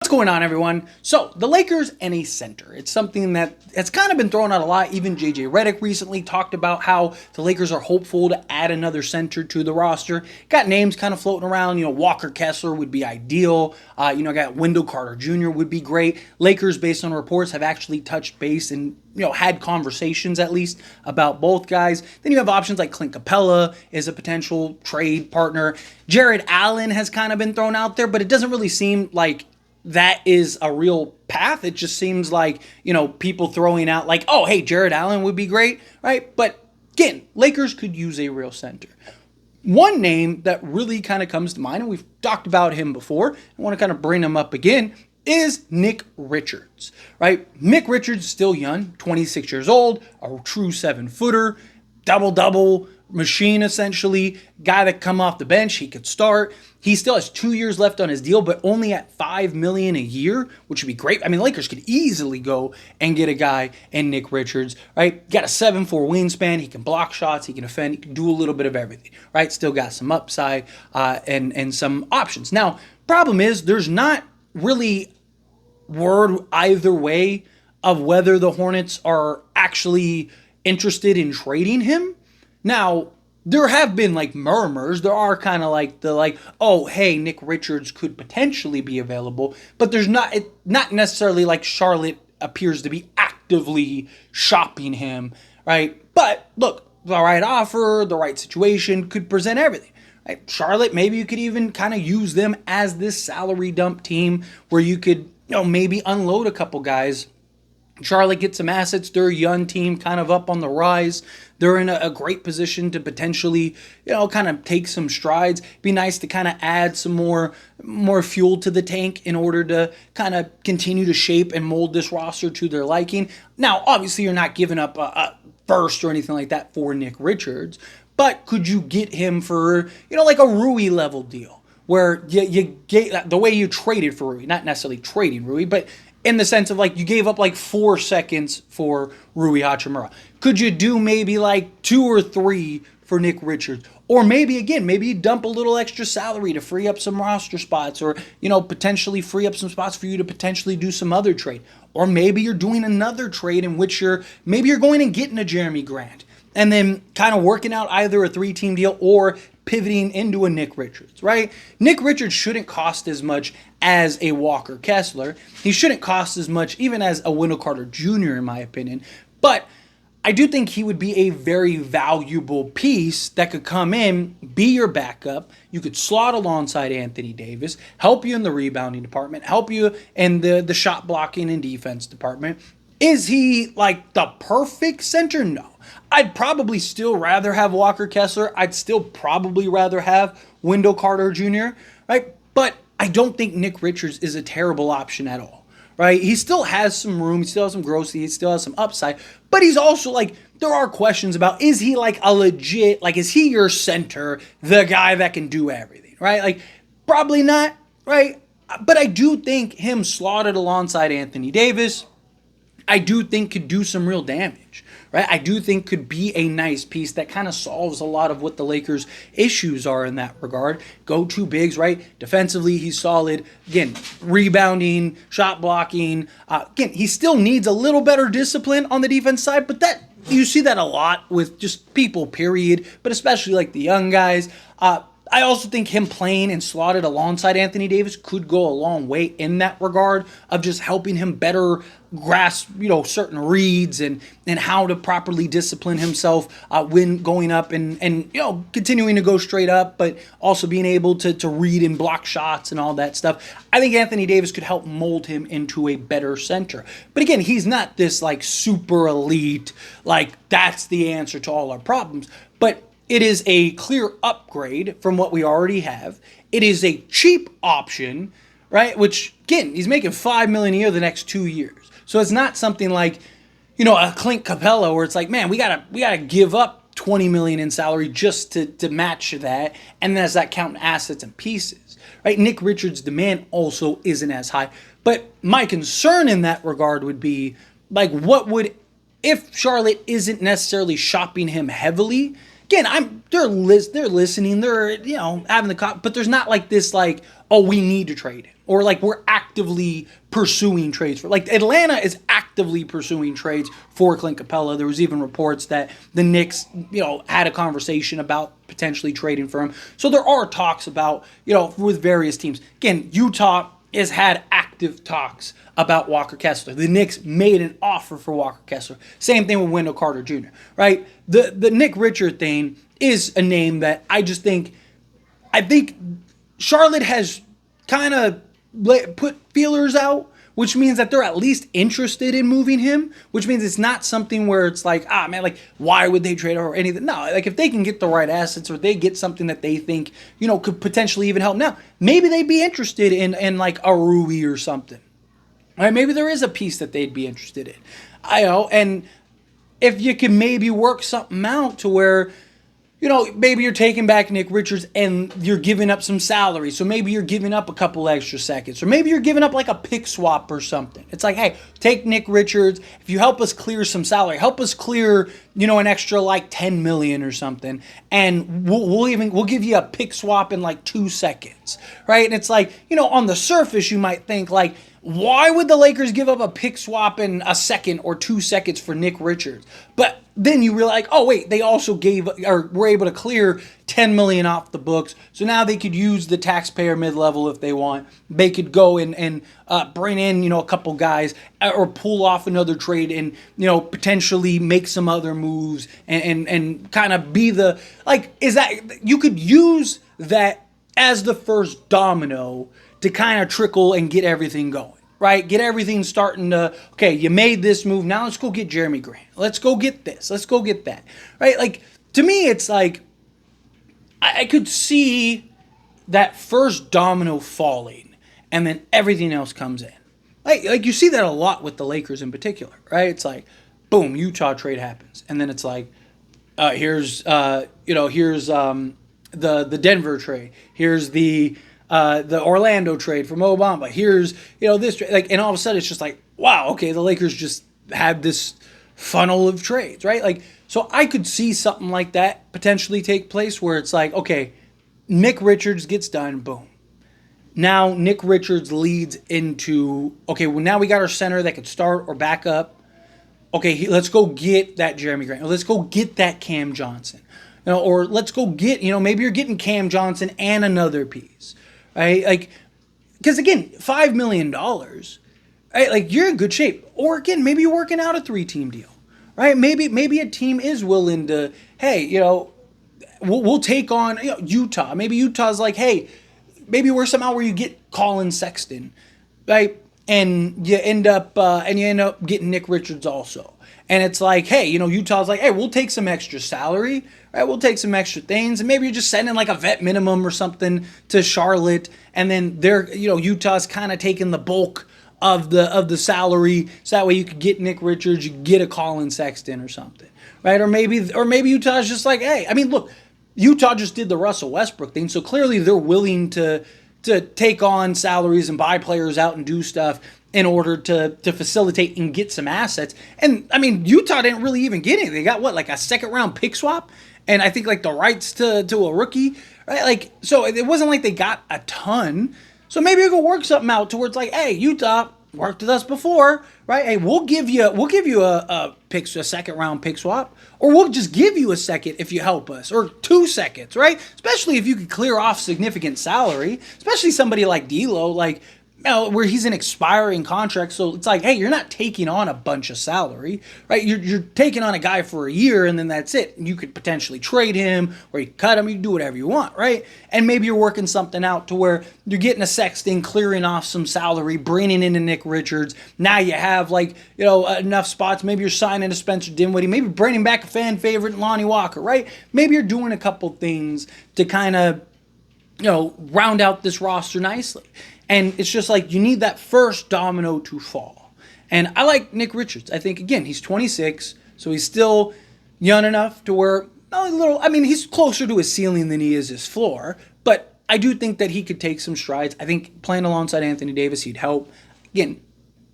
What's going on, everyone? So, the Lakers and a center. It's something that has kind of been thrown out a lot. Even JJ Redick recently talked about how the Lakers are hopeful to add another center to the roster. Got names kind of floating around. Walker Kessler would be ideal. Got Wendell Carter Jr. would be great. Lakers, based on reports, have actually touched base and had conversations at least about both guys. Then you have options like Clint Capella is a potential trade partner. Jared Allen has kind of been thrown out there, but it doesn't really seem like that is a real path. It just seems like, people throwing out like, oh, hey, Jared Allen would be great, right? But again, Lakers could use a real center. One name that really kind of comes to mind, and we've talked about him before, I want to kind of bring him up again, is Nick Richards, right? Nick Richards is still young, 26 years old, a true 7-footer, double-double machine, essentially. Guy that come off the bench, he could start. He still has 2 years left on his deal, but only at $5 million a year, which would be great. I mean, Lakers could easily go and get a guy in Nick Richards, right? Got a 7'4" wingspan. He can block shots. He can defend. He can do a little bit of everything, right? Still got some upside and some options. Now, problem is there's not really word either way of whether the Hornets are actually interested in trading him. Now, there have been murmurs. There are kind of oh, hey, Nick Richards could potentially be available, but there's not necessarily like Charlotte appears to be actively shopping him, right? But look, the right offer, the right situation could present everything. Right? Charlotte, maybe you could even kind of use them as this salary dump team where you could, maybe unload a couple guys. Charlotte gets some assets. They're a young team, kind of up on the rise. They're in a great position to potentially, kind of take some strides. Be nice to kind of add some more fuel to the tank in order to kind of continue to shape and mold this roster to their liking. Now, obviously, you're not giving up a first or anything like that for Nick Richards, but could you get him for, like a Rui level deal where you get the way you traded for Rui, not necessarily trading Rui, but in the sense of you gave up 4 seconds for Rui Hachimura. Could you do maybe 2 or 3 for Nick Richards? Or maybe you dump a little extra salary to free up some roster spots or, potentially free up some spots for you to potentially do some other trade. Or maybe you're doing another trade in which you're going and getting a Jeremy Grant and then kind of working out either a 3-team deal or pivoting into a Nick Richards, right? Nick Richards shouldn't cost as much as a Walker Kessler. He shouldn't cost as much even as a Wendell Carter Jr., in my opinion. But I do think he would be a very valuable piece that could come in, be your backup. You could slot alongside Anthony Davis, help you in the rebounding department, help you in the shot blocking and defense department. Is he the perfect center? No. I'd probably still rather have Walker Kessler. I'd still probably rather have Wendell Carter Jr., right? But I don't think Nick Richards is a terrible option at all, right? He still has some room. He still has some growth. He still has some upside. But he's also there are questions about, is he a legit, is he your center, the guy that can do everything, right? Probably not, right? But I do think him slotted alongside Anthony Davis, I do think could do some real damage, right? I do think could be a nice piece that kind of solves a lot of what the Lakers' issues are in that regard. Go-to bigs, right? Defensively, he's solid. Again, rebounding, shot blocking. Again, he still needs a little better discipline on the defense side, but that you see that a lot with just people, period, but especially the young guys. I also think him playing and slotted alongside Anthony Davis could go a long way in that regard of just helping him better grasp, certain reads and how to properly discipline himself when going up and continuing to go straight up, but also being able to read and block shots and all that stuff. I think Anthony Davis could help mold him into a better center. But again, he's not this super elite, that's the answer to all our problems. But it is a clear upgrade from what we already have. It is a cheap option, right? Which, again, he's making $5 million a year the next 2 years. So it's not something like, a Clint Capella where it's man, we gotta give up $20 million in salary just to match that, and does that count in assets and pieces, right? Nick Richards' demand also isn't as high. But my concern in that regard would be what would, if Charlotte isn't necessarily shopping him heavily, again, they're listening, they're having but there's not like this like, oh, we need to trade him, or like we're actively pursuing trades for, like Atlanta is actively pursuing trades for Clint Capella. There was even reports that the Knicks had a conversation about potentially trading for him. So there are talks about with various teams. Again, Utah has had active talks about Walker Kessler. The Knicks made an offer for Walker Kessler. Same thing with Wendell Carter Jr., right? The Nick Richards thing is a name that I think Charlotte has kind of put feelers out, which means that they're at least interested in moving him, which means it's not something where it's like, man, like, why would they trade or anything? No, like, if they can get the right assets or they get something that they think, could potentially even help now, maybe they'd be interested in like a Rui or something. Right? Maybe there is a piece that they'd be interested in. And if you can maybe work something out to where, maybe you're taking back Nick Richards and you're giving up some salary. So maybe you're giving up a couple extra seconds. Or maybe you're giving up like a pick swap or something. It's like, hey, take Nick Richards. If you help us clear some salary, help us clear, an extra like $10 million or something. And we'll give you a pick swap in like 2 seconds. Right? And it's like, on the surface, you might think like, why would the Lakers give up a pick swap in a second or 2 seconds for Nick Richards? But then you realize, oh wait, they also were able to clear $10 million off the books. So now they could use the taxpayer mid-level if they want. They could go and bring in, a couple guys or pull off another trade and, potentially make some other moves and kind of be the, like, is that, you could use that as the first domino to kind of trickle and get everything going. Right? Get everything starting to, okay, you made this move. Now let's go get Jeremy Grant. Let's go get this. Let's go get that. Right? Like, to me, it's like, I could see that first domino falling and then everything else comes in. Like you see that a lot with the Lakers in particular, right? It's like, boom, Utah trade happens. And then it's like, here's the Denver trade. Here's the Orlando trade from Obama. Here's, this trade. Like, and all of a sudden it's just like, wow, okay, the Lakers just had this funnel of trades, right? Like, so I could see something like that potentially take place where it's like, okay, Nick Richards gets done, boom. Now Nick Richards leads into, okay, well, now we got our center that could start or back up. Okay, let's go get that Jeremy Grant. Or let's go get that Cam Johnson. Or let's go get, maybe you're getting Cam Johnson and another piece. Right? Like, because again, $5 million, right? Like, you're in good shape. Or again, maybe you're working out a 3-team deal, right? Maybe a team is willing to, hey, we'll take on Utah. Maybe Utah's like, hey, maybe we're somehow where you get Colin Sexton, right? And you end up getting Nick Richards also. And it's like, hey, Utah's like, hey, we'll take some extra salary, right? We'll take some extra things. And maybe you're just sending like a vet minimum or something to Charlotte. And then Utah's kind of taking the bulk of the salary. So that way you could get Nick Richards, you get a Colin Sexton or something, right? Or maybe Utah's just like, hey, I mean, look, Utah just did the Russell Westbrook thing. So clearly they're willing to take on salaries and buy players out and do stuff in order to facilitate and get some assets. And, I mean, Utah didn't really even get anything. They got, like a second-round pick swap? And I think, like, the rights to a rookie, right? Like, so it wasn't like they got a ton. So maybe we could work something out towards, like, hey, Utah worked with us before, right? Hey, we'll give you a second-round pick swap, or we'll just give you a second if you help us, or 2 seconds, right? Especially if you could clear off significant salary, especially somebody like D'Lo, like, where he's an expiring contract. So it's like, hey, you're not taking on a bunch of salary, right? You're taking on a guy for a year and then that's it. You could potentially trade him or you cut him. You can do whatever you want, right? And maybe you're working something out to where you're getting a Sexton, clearing off some salary, bringing in a Nick Richards. Now you have enough spots. Maybe you're signing a Spencer Dinwiddie. Maybe bringing back a fan favorite, Lonnie Walker, right? Maybe you're doing a couple things to kind of, round out this roster nicely. And it's just like you need that first domino to fall. And I like Nick Richards. I think, again, he's 26, so he's still young enough to where, he's closer to his ceiling than he is his floor. But I do think that he could take some strides. I think playing alongside Anthony Davis, he'd help. Again,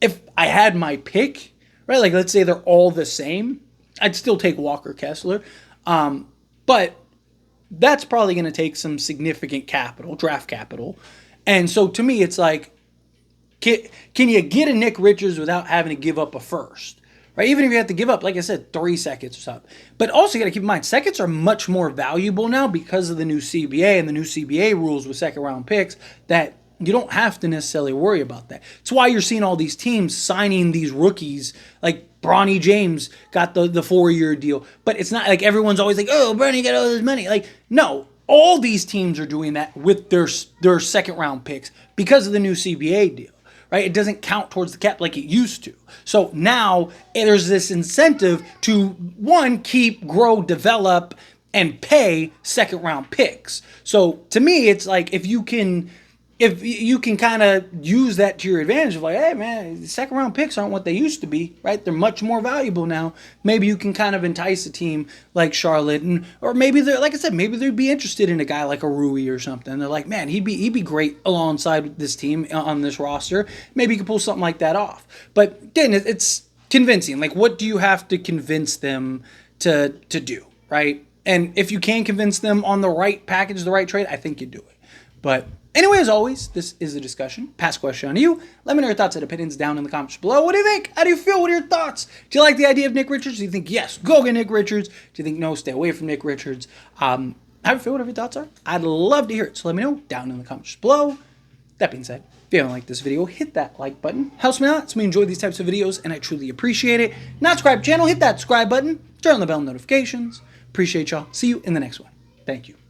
if I had my pick, right, like let's say they're all the same, I'd still take Walker Kessler. But that's probably going to take some significant capital, draft capital. And so to me, it's like, can you get a Nick Richards without having to give up a first? Right? Even if you have to give up, like I said, 3 seconds or something. But also you got to keep in mind, seconds are much more valuable now because of the new CBA and the new CBA rules with second round picks, that you don't have to necessarily worry about that. It's why you're seeing all these teams signing these rookies, like Bronny James got the 4-year deal. But it's not like everyone's always like, oh, Bronny got all this money. Like, no, all these teams are doing that with their second round picks because of the new CBA deal. Right? It doesn't count towards the cap like it used to. So now there's this incentive to, one, keep, grow, develop, and pay second round picks. So to me, it's like if you can kind of use that to your advantage of like, hey man, second round picks aren't what they used to be, right? They're much more valuable now. Maybe you can kind of entice a team like Charlotte, or maybe they're, like I said, maybe they'd be interested in a guy like a Rui or something. They're like, man, he'd be great alongside this team on this roster. Maybe you could pull something like that off. But again, it's convincing. Like, what do you have to convince them to do, right? And if you can convince them on the right package, the right trade, I think you do it. But anyway, as always, this is a discussion. Pass question on you. Let me know your thoughts and opinions down in the comments below. What do you think? How do you feel? What are your thoughts? Do you like the idea of Nick Richards? Do you think, yes, go get Nick Richards? Do you think, no, stay away from Nick Richards? How do you feel? Whatever your thoughts are. I'd love to hear it. So let me know down in the comments below. That being said, if you haven't liked this video, hit that like button. Helps me out. It's me enjoy these types of videos, and I truly appreciate it. Not subscribe to the channel, hit that subscribe button. Turn on the bell notifications. Appreciate y'all. See you in the next one. Thank you.